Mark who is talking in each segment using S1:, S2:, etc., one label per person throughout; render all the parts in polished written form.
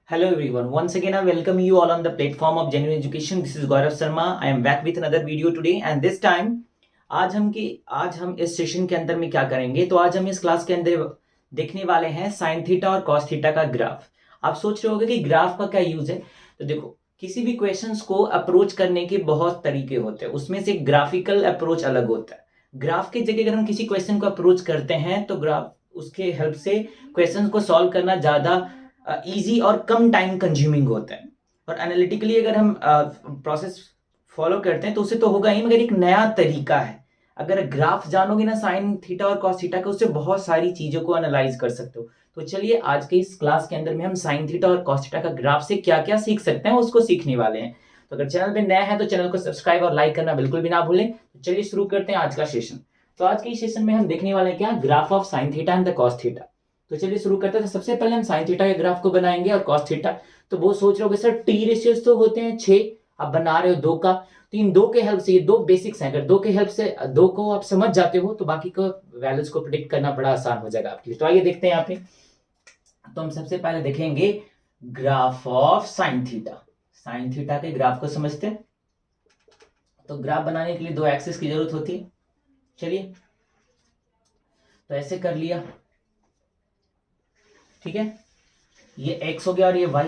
S1: Hello everyone. Once again, I welcome you all on the platform of Genuine Education. This is Gaurav Sharma. I am back with another video today, and this time आज हम इस session के अंदर में क्या करेंगे, तो आज हम इस क्लास के अंदर देखने वाले हैं साइन थीटा और कॉस थीटा का ग्राफ। आप सोच रहे होंगे कि ग्राफ का क्या यूज है। तो देखो, किसी भी क्वेश्चंस को अप्रोच करने के बहुत तरीके होते हैं, उसमें से ग्राफिकल अप्रोच अलग होता है। ग्राफ की जगह अगर हम किसी क्वेश्चन को अप्रोच करते हैं तो ग्राफ उसके हेल्प से क्वेश्चन को सॉल्व करना ज्यादा इजी और कम टाइम कंज्यूमिंग होता है। और एनालिटिकली अगर हम प्रोसेस फॉलो करते हैं तो उससे तो होगा ही, मगर एक नया तरीका है। अगर ग्राफ जानोगे ना साइन थीटा और कॉस थीटा का, उससे बहुत सारी चीजों को एनालाइज कर सकते हो। तो चलिए आज के इस क्लास के अंदर में हम साइन थीटा और कॉस थीटा का ग्राफ से क्या क्या सीख सकते हैं उसको सीखने वाले हैं। तो अगर चैनल पे नया है तो चैनल को सब्सक्राइब और लाइक करना बिल्कुल भी ना भूलें। तो चलिए शुरू करते हैं आज का सेशन। तो आज के इस सेशन में हम देखने वाले हैं क्या, graph of sine theta and the cos theta. तो चलिए शुरू करते हैं। तो सबसे पहले हम साइन थीटा के ग्राफ को बनाएंगे और कॉस थीटा। तो वो सोच रहे हो सर टी रेशियोज तो होते हैं 6, आप बना रहे हो 2 का, तो इन 2 के हेल्प से, ये 2 बेसिक्स हैं, अगर 2 के हेल्प से 2 को आप समझ जाते हो तो बाकी को वैल्यूज को प्रिडिक्ट करना बड़ा आसान हो जाएगा आपके लिए। तो आइए देखते हैं यहाँ पे। तो हम सबसे पहले देखेंगे graph of sine theta. Sine theta के ग्राफ को समझते हैं। तो ग्राफ बनाने के लिए 2 एक्सिस की जरूरत होती है। चलिए, तो ऐसे कर लिया, ठीक है। ये x हो गया और ये y।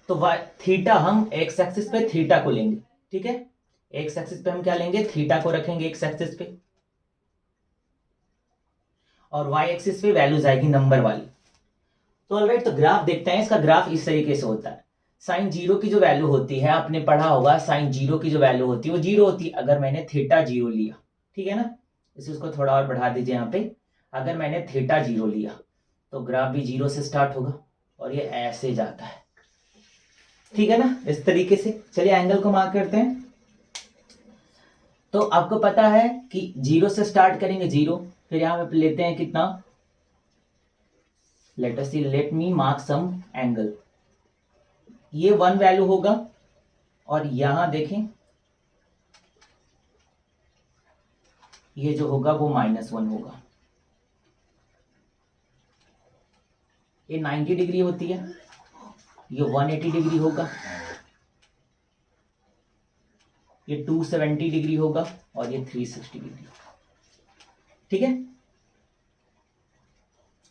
S1: तो y थीटा, हम x एक्सिस पे थीटा को लेंगे, ठीक है। x एक्सिस पे हम क्या लेंगे, थीटा को रखेंगे x एक्सिस पे, और y एक्सिस पे वैल्यूज आएगी नंबर वाली। तो ऑलराइट, तो ग्राफ देखते हैं। इसका ग्राफ इस तरीके से होता है। साइन 0 की जो वैल्यू होती है, आपने पढ़ा होगा, साइन 0 की जो वैल्यू होती है वो 0 होती है अगर मैंने थीटा 0 लिया, ठीक है ना। इसको थोड़ा और बढ़ा दीजिए यहाँ पे। अगर मैंने थीटा 0 लिया तो ग्राफ भी 0 से स्टार्ट होगा और ये ऐसे जाता है, ठीक है ना, इस तरीके से। चलिए एंगल को मार्क करते हैं। तो आपको पता है कि 0 से स्टार्ट करेंगे 0, फिर यहां पे लेते हैं कितना, let me mark some angle. ये 1 वैल्यू होगा और यहां देखें ये जो होगा वो -1 होगा। ये 90 डिग्री होती है, ये 180 डिग्री होगा, ये 270 डिग्री होगा और ये 360 डिग्री, ठीक है।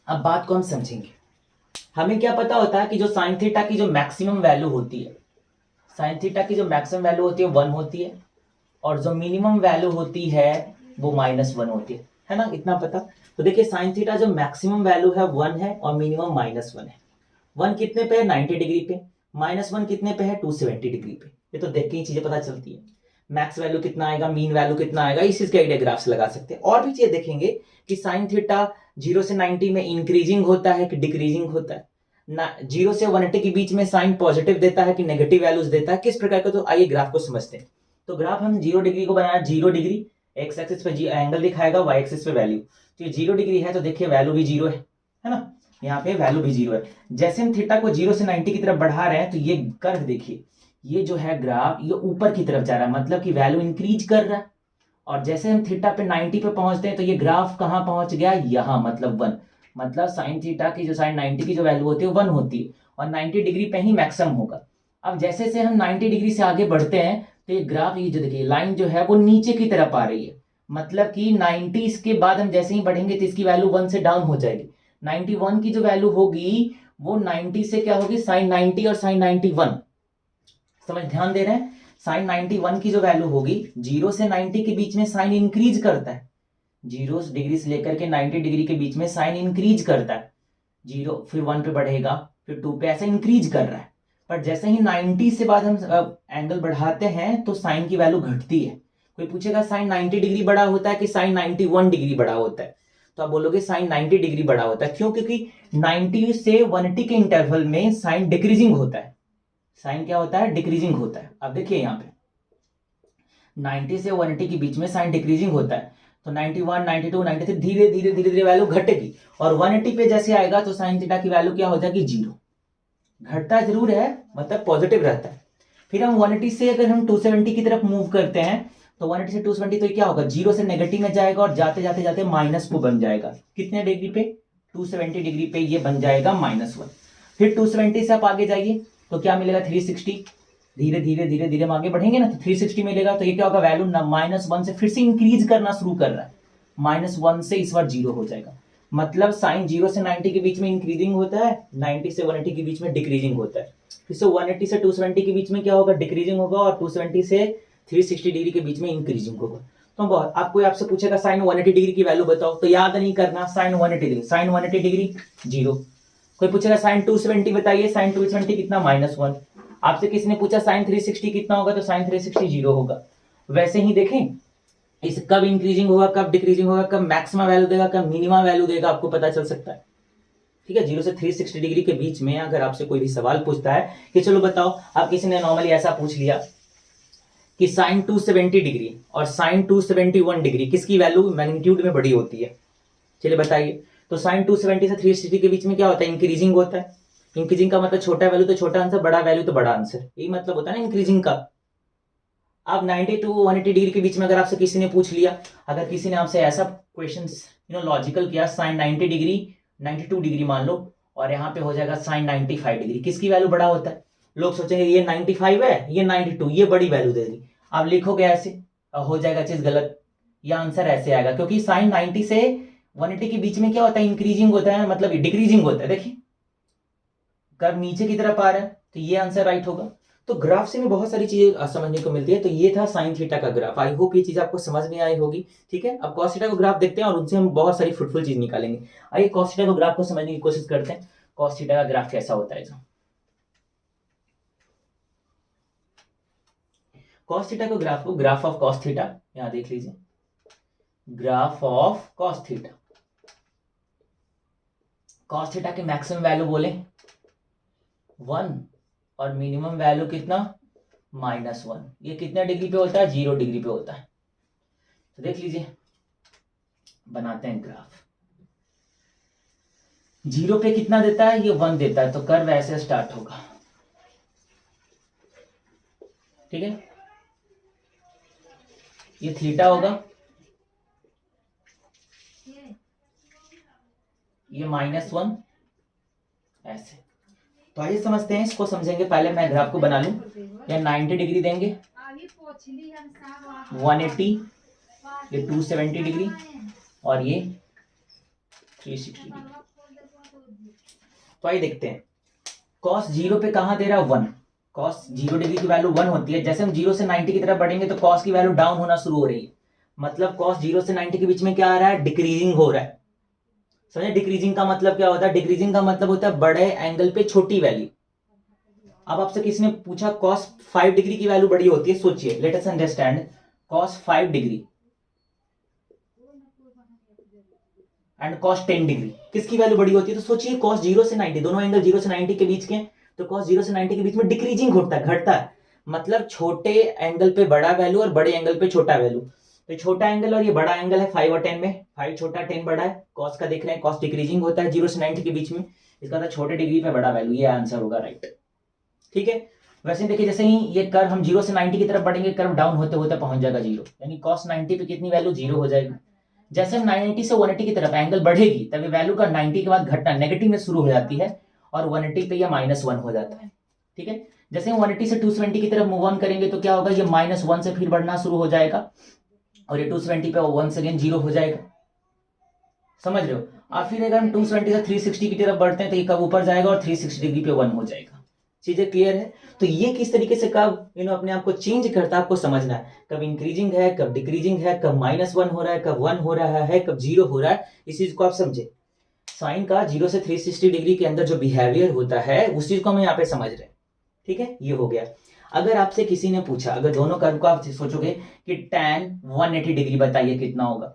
S1: अब बात को हम समझेंगे। हमें क्या पता होता है कि जो साइन थीटा की जो मैक्सिमम वैल्यू होती है, साइन थीटा की जो मैक्सिमम वैल्यू होती है 1 होती है, और जो मिनिमम वैल्यू होती है वो -1 होती है ना, इतना पता। तो देखिए साइन थीटा जो मैक्सिमम वैल्यू है 1 है और मिनिमम -1 है। 1 कितने पे है, 90 डिग्री पे, -1 कितने पे है, 270 डिग्री पे। ये तो देख के ही चीजें पता चलती है। मैक्स वैल्यू कितना आएगा, मीन वैल्यू कितना आएगा, इस चीज के आइडिया ग्राफ से लगा सकते हैं। और भी चीजें देखेंगे कि साइन थीटा 0 से 90 में इंक्रीजिंग होता है कि डिक्रीजिंग होता है ना, 0 से 180 के बीच में साइन पॉजिटिव देता है कि नेगेटिव वैल्यूज देता है, किस प्रकार का। तो आइए ग्राफ को समझते हैं। तो ग्राफ हम 0 डिग्री को बनाया, 0 डिग्री एक्स एक्सिस पे एंगल दिखाएगा, वाई एक्सिस पे वैल्यू। तो ये 0 डिग्री है तो देखिए वैल्यू भी 0 है ना, यहाँ पे वैल्यू भी 0 है। जैसे हम थीटा को 0 से 90 की तरफ बढ़ा रहे हैं तो ये कर्व देखिए, ये जो है ग्राफ ये ऊपर की तरफ जा रहा है, मतलब कि वैल्यू इंक्रीज कर रहा है। और जैसे हम थीटा पे 90 पे पहुंचते हैं तो ये ग्राफ कहां पहुंच गया, यहां, मतलब 1। मतलब साइन थीटा की जो साइन 90 की जो वैल्यू होती है 1 होती है और 90 डिग्री पे ही मैक्सिमम होगा। अब जैसे से हम 90 डिग्री से आगे बढ़ते हैं तो ये ग्राफ, ये जो देखिए लाइन जो है वो नीचे की तरफ आ रही है, मतलब कि 90 के बाद हम जैसे ही बढ़ेंगे तो इसकी वैल्यू 1 से डाउन हो जाएगी। 91 की जो वैल्यू होगी वो 90 से क्या होगी, साइन 90 और साइन 91, समझ ध्यान दे रहे हैं। साइन 91 की जो वैल्यू होगी, 0 से 90 के बीच में साइन इंक्रीज करता है, 0 डिग्री से लेकर के 90 डिग्री के बीच में साइन इंक्रीज करता है। 0 फिर 1 पे बढ़ेगा, फिर 2 पे, ऐसे इंक्रीज कर रहा है। पर जैसे ही 90 से बाद हम एंगल बढ़ाते हैं तो साइन की वैल्यू घटती है। कोई पूछेगा साइन 90 डिग्री बड़ा होता है कि साइन 91 डिग्री बड़ा होता है, तो आप बोलोगे साइन 90 डिग्री बड़ा होता है। क्यों, क्योंकि 90 से 180 के इंटरवल में साइन डिक्रीजिंग होता है। साइन क्या होता है, डिक्रीजिंग होता है। अब देखिए यहाँ पे 90 से 180 के बीच में साइन डिक्रीजिंग होता है, तो 91, 92, 93 धीरे धीरे धीरे धीरे वैल्यू घटेगी। और 180 पे जैसे आएगा तो साइन थीटा की वैल्यू क्या हो जाएगी, 0। घटता जरूर है, मतलब पॉजिटिव रहता है। फिर हम 180 से अगर हम 270 की तरफ मूव करते हैं तो 180 से 270 तो क्या होगा, 0 से नेगेटिव में जाएगा और जाते जाते जाते माइनस को बन जाएगा। कितने डिग्री पे, 270 डिग्री पे ये बन जाएगा -1। फिर 270 से आप आगे जाइए तो क्या मिलेगा 360, धीरे धीरे धीरे धीरे हम आगे बढ़ेंगे ना तो 360 मिलेगा। तो ये क्या होगा, वैल्यू -1 से फिर से इंक्रीज करना शुरू कर रहा है, -1 से इस बार 0 हो जाएगा। मतलब साइन 0 से 90 के बीच में इंक्रीजिंग होता है, 90 से 180 के बीच में डिक्रीजिंग होता है, फिर से 180 से 270 के बीच में क्या होगा, डिक्रीजिंग होगा, और 270 से 360 डिग्री के बीच में इंक्रीजिंग होगा। तो बहुत आपको आपसे पूछेगा साइन 180 डिग्री की वैल्यू बताओ, तो याद नहीं करना, साइन 180 डिग्री, साइन 180 डिग्री 0। कोई पूछेगा साइन 270 बताइए, साइन 270 कितना, -1। आपसे किसी ने पूछा साइन 360 कितना होगा, तो साइन 360 0 होगा। वैसे ही देखें इस कब इंक्रीजिंग होगा, कब डिक्रीजिंग होगा, कब मैक्सिमम वैल्यू देगा, कब मिनिमम वैल्यू देगा, आपको पता चल सकता है। ठीक है, 0 से 360 डिग्री के बीच में अगर आपसे कोई भी सवाल पूछता है कि चलो बताओ, आप किसी ने नॉर्मली ऐसा पूछ लिया कि साइन 270 डिग्री और साइन 271 डिग्री किसकी वैल्यू मैग्नीट्यूड में बड़ी होती है, चलिए बताइए। तो साइन 270 से 360 के बीच में क्या होता है, इंक्रीजिंग होता है। इंक्रीजिंग का मतलब छोटा वैल्यू तो छोटा आंसर, बड़ा वैल्यू तो बड़ा आंसर, यही मतलब होता है ना इंक्रीजिंग का। अब 90 टू 180 डिग्री के बीच में अगर आपसे किसी ने पूछ लिया, अगर किसी ने आपसे ऐसा क्वेश्चन लॉजिकल किया, साइन 90 डिग्री 92 डिग्री मान लो, और यहाँ पे हो जाएगा साइन 95 डिग्री, किसकी वैल्यू बड़ा होता है? लोग सोचेंगे ये 95 है, ये 92, ये बड़ी वैल्यू देगी। आप लिखोगे ऐसे, हो जाएगा चीज गलत, या आंसर ऐसे आएगा, क्योंकि साइन 90 से 180 के बीच में क्या होता है, इंक्रीजिंग होता है, मतलब डिक्रीजिंग होता है। देखिए कर्व नीचे की तरफ आ रहा है, तो ये आंसर राइट होगा। तो ग्राफ से में बहुत सारी चीजें समझने को मिलती है। तो ये था साइन थीटा का ग्राफ, आई होप ये चीज आपको समझ में आई होगी। ठीक है, अब कॉस थीटा का ग्राफ देखते हैं और उनसे हम बहुत सारी फ्रूटफुल चीज निकालेंगे। आइए कॉस थीटा का ग्राफ को समझने की कोशिश करते हैं, कॉस थीटा का ग्राफ कैसा होता है। कॉस थीटा को ग्राफ ऑफ कॉस थीटा यहां देख लीजिए, graph of cos theta. Cos theta के मैक्सिमम वैल्यू बोले 1 और मिनिमम वैल्यू कितना, -1। ये कितने डिग्री पे होता है, 0 डिग्री पे होता है। तो देख लीजिए, बनाते हैं ग्राफ। 0 पे कितना देता है, ये 1 देता है, तो कर्व ऐसे स्टार्ट होगा। ठीक है, ये थीटा होगा, ये -1 ऐसे। तो आइए समझते हैं, इसको समझेंगे। पहले मैं ग्राफ को बना लूं, या 90 डिग्री देंगे, 180, ये 270 डिग्री, और ये 360 डिग्री। तो आइए देखते हैं, कॉस 0 पे कहां दे रहा है, 1। कॉस 0 डिग्री की वैल्यू 1 होती है। जैसे हम 0 से 90 की तरफ बढ़ेंगे तो कॉस की वैल्यू डाउन होना शुरू हो रही है, मतलब कॉस 0 से 90 के बीच में क्या आ रहा है, डिक्रीजिंग हो रहा है। समझे डिक्रीजिंग का मतलब क्या होता है, डिक्रीजिंग का मतलब होता है बड़े एंगल पे छोटी वैल्यू। अब आपसे किसी ने पूछा cos 5 डिग्री की वैल्यू बड़ी होती है, सोचिए, let us understand cos 5 degree and cos 10 degree किसकी वैल्यू बड़ी होती है। तो सोचिए cos 0 से 90, दोनों एंगल 0 से 90 के बीच के, तो cos 0 से 90 के बीच में डिक्रीजिंग होता है, घटता है। मतलब छोटे एंगल पे बड़ा वैल्यू और बड़े एंगल पे छोटा वैल्यू। तो छोटा एंगल और ये बड़ा एंगल है 5 और 10 में, 5 छोटा 10 बड़ा है। cos का देख रहे हैं, cos डिक्रीजिंग होता है 0 से 90 के बीच में, इसका मतलब छोटे डिग्री पे बड़ा वैल्यू, ये आंसर होगा राइट। ठीक है, वैसे देखिए जैसे ही ये कर्व हम 0 से 90 की तरफ बढ़ेंगे, कर्व डाउन होते होते पहुंच जाएगा 0, यानी cos 90 पे कितनी वैल्यू, 0 हो जाएगी। जैसे हम 90 से 180 की तरफ एंगल बढ़ेगी, तभी वैल्यू का 90 के बाद घटना नेगेटिव में शुरू हो जाती है, और 180 पे ये -1 हो जाता है। ठीक है, जैसे हम 180 से 270 की तरफ मूव ऑन करेंगे तो क्या होगा, ये -1 से फिर बढ़ना शुरू हो जाएगा, और ये 270 पे वंस अगेन 0 हो जाएगा। समझ रहे हो। और फिर अगर हम 270 से 360 की तरफ बढ़ते हैं तो ये कब ऊपर जाएगा और 360 डिग्री पे 1 हो जाएगा। चीजें क्लियर है। तो ये किस तरीके से कब अपने आप को चेंज करता है, आपको समझना है। कब इंक्रीजिंग है, कब डिक्रीजिंग है, कब -1 हो रहा है, कब 1 हो रहा है, कब 0 हो रहा है, इस चीज को आप समझे। साइन का 0 से 360 डिग्री के अंदर जो बिहेवियर होता है उस चीज को हम यहाँ पे समझ रहे हैं। ठीक है, ये हो गया। अगर आपसे किसी ने पूछा, अगर दोनों कर्व को आप सोचोगे कि tan 180 डिग्री बताइए कितना होगा,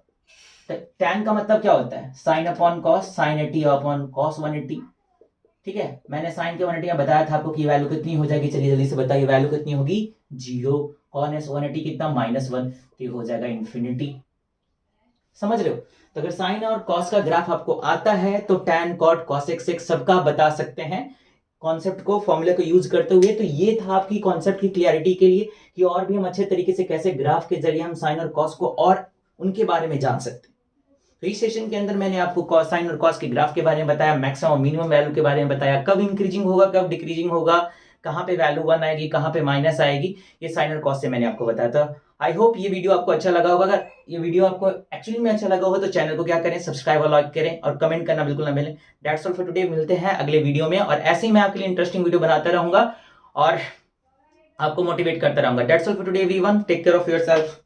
S1: तो tan का मतलब क्या होता है, sine upon cos, sine 80 upon cos 180। ठीक है, मैंने साइन के 180 बताया था आपको कि वैल्यू कितनी हो जाएगी, चलिए जल्दी से बताइए वैल्यू कितनी होगी, 0। कॉन 180 कितना, -1, तो हो जाएगा इंफिनिटी। समझ रहे हो। तो अगर साइन और कॉस का ग्राफ आपको आता है तो tan cot cos x सबका आप बता सकते हैं कॉन्सेप्ट को, फॉर्मूले को यूज करते हुए। तो ये था आपकी कॉन्सेप्ट की क्लियरिटी के लिए कि और भी हम अच्छे तरीके से कैसे ग्राफ के जरिए हम साइन और कॉस को और उनके बारे में जान सकते हैं। तो इस सेशन के अंदर मैंने आपको साइन और कॉस के ग्राफ के बारे में बताया, मैक्सिमम और मिनिमम वैल्यू के बारे में बताया, कब इंक्रीजिंग होगा, कब डिक्रीजिंग होगा, कहाँ पे वैल्यू 1 आएगी, कहाँ पे माइनस आएगी, ये साइन और कॉस से मैंने आपको बताया था। आई होप ये वीडियो आपको अच्छा लगा होगा। अगर ये वीडियो आपको एक्चुअली में अच्छा लगा होगा तो चैनल को क्या करें, सब्सक्राइब और लाइक करें और कमेंट करना बिल्कुल ना भूलें। दैट्स ऑल फॉर टुडे, मिलते हैं अगले वीडियो में, और ऐसे ही मैं आपके लिए इंटरेस्टिंग वीडियो बनाता रहूंगा और आपको मोटिवेट करता रहूंगा। That's all for today everyone, take care of yourself.